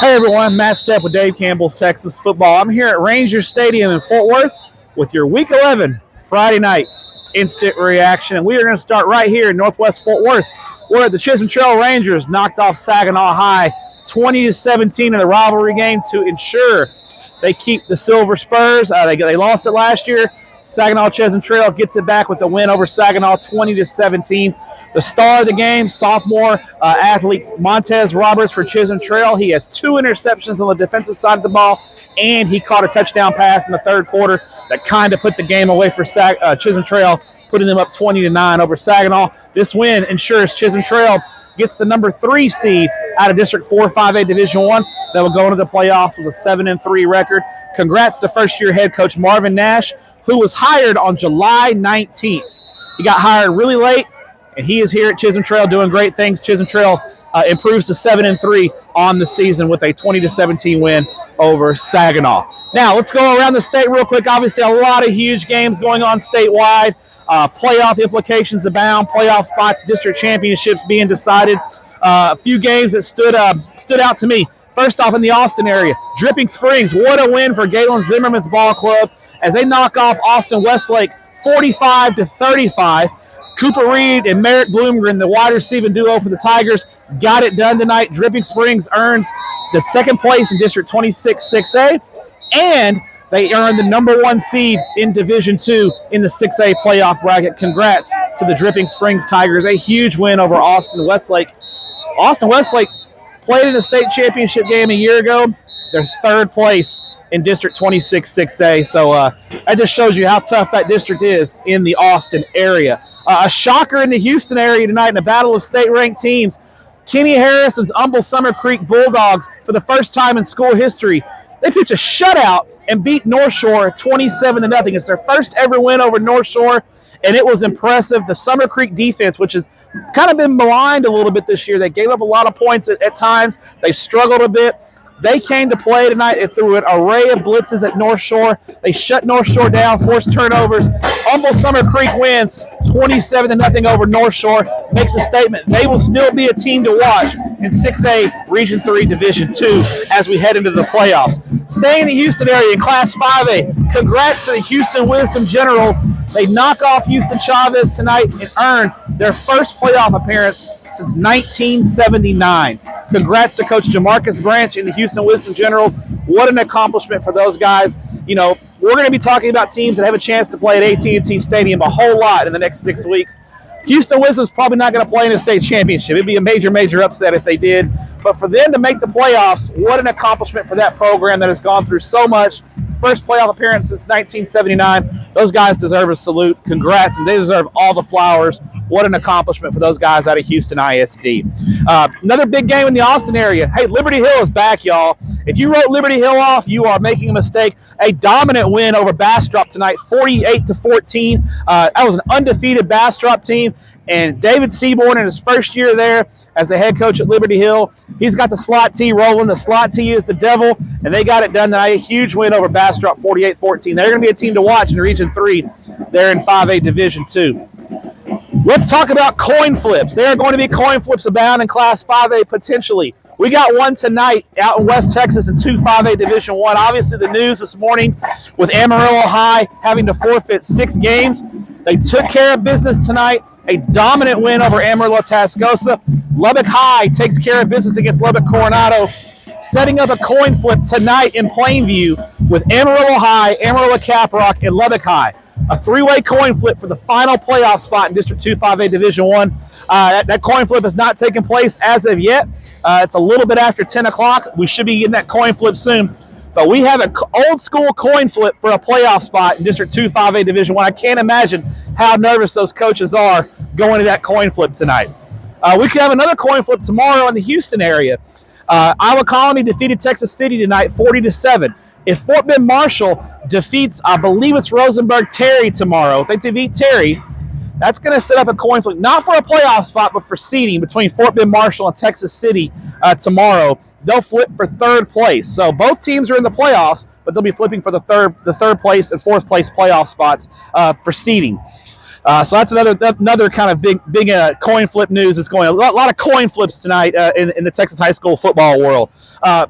Hey everyone, Matt Stepp with Dave Campbell's Texas Football. I'm here at Rangers Stadium in Fort Worth with your Week 11 Friday night instant reaction. And we are going to start right here in Northwest Fort Worth, where the Chism Trail Rangers knocked off Saginaw High 20-17 in the rivalry game to ensure they keep the Silver Spurs. They lost it last year. Saginaw Chism Trail gets it back with the win over Saginaw 20-17. The star of the game, sophomore athlete Montez Roberts for Chism Trail. He has 2 interceptions on the defensive side of the ball, and he caught a touchdown pass in the third quarter that kind of put the game away for Chism Trail, putting them up 20-9 over Saginaw. This win ensures Chism Trail gets the number 3 seed out of District 4 5A Division I that will go into the playoffs with a 7-3 record. Congrats to first-year head coach Marvin Nash, who was hired on July 19th. He got hired really late, and he is here at Chism Trail doing great things. Chism Trail improves to 7-3 on the season with a 20-17 win over Saginaw. Now, let's go around the state real quick. Obviously, a lot of huge games going on statewide. Playoff implications abound, playoff spots, district championships being decided. A few games that stood out to me. First off, in the Austin area, Dripping Springs, what a win for Galen Zimmerman's ball club as they knock off Austin Westlake 45-35. Cooper Reed and Merritt Bloomgren, the wide receiving duo for the Tigers, got it done tonight. Dripping Springs earns the second place in District 26 6A, and they earned the number 1 seed in Division II in the 6A playoff bracket. Congrats to the Dripping Springs Tigers. A huge win over Austin Westlake. Austin Westlake played in the state championship game a year ago. They're third place in District 26 6A. So that just shows you how tough that district is in the Austin area. A shocker in the Houston area tonight in a battle of state-ranked teams. Kenny Harrison's Humble Summer Creek Bulldogs, for the first time in school history, they pitched a shutout and beat North Shore 27-0. It's their first ever win over North Shore, and it was impressive. The Summer Creek defense, which has kind of been maligned a little bit this year, they gave up a lot of points at times. They struggled a bit. They came to play tonight and threw an array of blitzes at North Shore. They shut North Shore down, forced turnovers. Humble Summer Creek wins 27-0 over North Shore. Makes a statement. They will still be a team to watch in 6A Region 3 Division 2 as we head into the playoffs. Staying in the Houston area in Class 5A, congrats to the Houston Wisdom Generals. They knock off Houston Chavez tonight and earn their first playoff appearance since 1979. Congrats to Coach Jamarcus Branch and the Houston Wisdom Generals. What an accomplishment for those guys. You know, we're going to be talking about teams that have a chance to play at AT&T Stadium a whole lot in the next 6 weeks. Houston Wisdom's probably not going to play in a state championship. It'd be a major upset if they did. But for them to make the playoffs, what an accomplishment for that program that has gone through so much. First playoff appearance since 1979. Those guys deserve a salute. Congrats, and they deserve all the flowers. What an accomplishment for those guys out of Houston ISD. Another big game in the Austin area. Hey, Liberty Hill is back, y'all. If you wrote Liberty Hill off, you are making a mistake. A dominant win over Bastrop tonight, 48-14. That was an undefeated Bastrop team. And David Seaborn, in his first year there as the head coach at Liberty Hill, he's got the slot T rolling. The slot T is the devil, and they got it done tonight. A huge win over Bastrop, 48-14. They're going to be a team to watch in Region 3. They're in 5A Division 2. Let's talk about coin flips. There are going to be coin flips abound in Class 5A potentially. We got one tonight out in West Texas in 2 5A Division 1. Obviously, the news this morning with Amarillo High having to forfeit 6 games. They took care of business tonight. A dominant win over Amarillo Tascosa. Lubbock High takes care of business against Lubbock Coronado, setting up a coin flip tonight in Plainview with Amarillo High, Amarillo Caprock, and Lubbock High. A 3-way coin flip for the final playoff spot in District 2 5A Division 1. That coin flip has not taken place as of yet. It's a little bit after 10 o'clock. We should be getting that coin flip soon. But we have an old-school coin flip for a playoff spot in District 2 5A Division 1. I can't imagine how nervous those coaches are going to that coin flip tonight. We could have another coin flip tomorrow in the Houston area. Iowa Colony defeated Texas City tonight 40-7. If Fort Bend Marshall defeats, I believe it's Rosenberg Terry tomorrow, if they defeat Terry, that's going to set up a coin flip, not for a playoff spot, but for seeding between Fort Bend Marshall and Texas City tomorrow. They'll flip for third place. So both teams are in the playoffs, but they'll be flipping for the third place and fourth place playoff spots for seeding. So that's another kind of big coin flip news that's going. A lot of coin flips tonight in the Texas high school football world.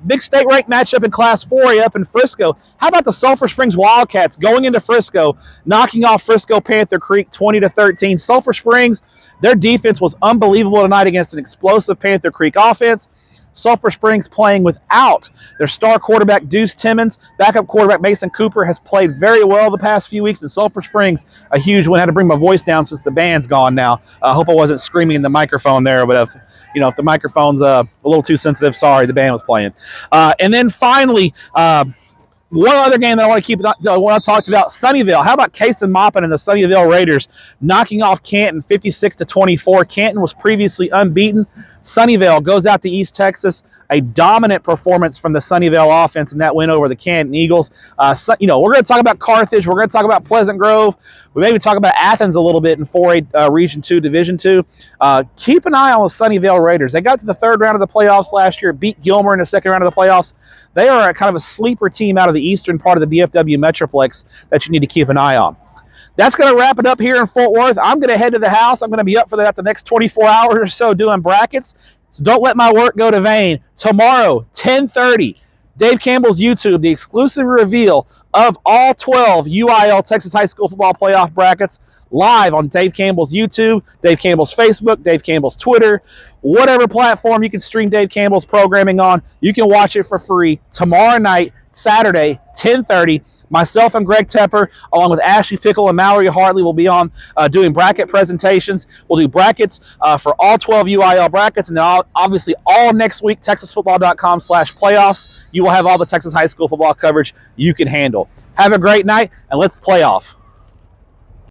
Big state ranked matchup in Class 4A up in Frisco. How about the Sulphur Springs Wildcats going into Frisco, knocking off Frisco Panther Creek 20-13? Sulphur Springs, their defense was unbelievable tonight against an explosive Panther Creek offense. Sulphur Springs playing without their star quarterback Deuce Timmons. Backup quarterback Mason Cooper has played very well the past few weeks. And Sulphur Springs, a huge win. I had to bring my voice down since the band's gone now. I hope I wasn't screaming in the microphone there, but if the microphone's a little too sensitive, sorry, the band was playing. And then finally, one other game that I want to talk about, Sunnyvale. How about Case and Maupin and the Sunnyvale Raiders knocking off Canton 56-24? Canton was previously unbeaten. Sunnyvale goes out to East Texas. A dominant performance from the Sunnyvale offense in that win over the Canton Eagles. We're going to talk about Carthage. We're going to talk about Pleasant Grove. We maybe talk about Athens a little bit in 4A Region 2, Division 2. Keep an eye on the Sunnyvale Raiders. They got to the third round of the playoffs last year, beat Gilmer in the second round of the playoffs. They are a kind of a sleeper team out of the eastern part of the DFW Metroplex that you need to keep an eye on. That's going to wrap it up here in Fort Worth. I'm going to head to the house. I'm going to be up for that the next 24 hours or so doing brackets. So don't let my work go to vain. Tomorrow, 10:30, Dave Campbell's YouTube, the exclusive reveal of all 12 UIL Texas High School Football Playoff brackets, live on Dave Campbell's YouTube, Dave Campbell's Facebook, Dave Campbell's Twitter, whatever platform you can stream Dave Campbell's programming on, you can watch it for free tomorrow night, Saturday, 10:30. Myself and Greg Tepper, along with Ashley Pickle and Mallory Hartley, will be on doing bracket presentations. We'll do brackets for all 12 UIL brackets, and then obviously all next week, texasfootball.com/playoffs. You will have all the Texas high school football coverage you can handle. Have a great night, and let's play off.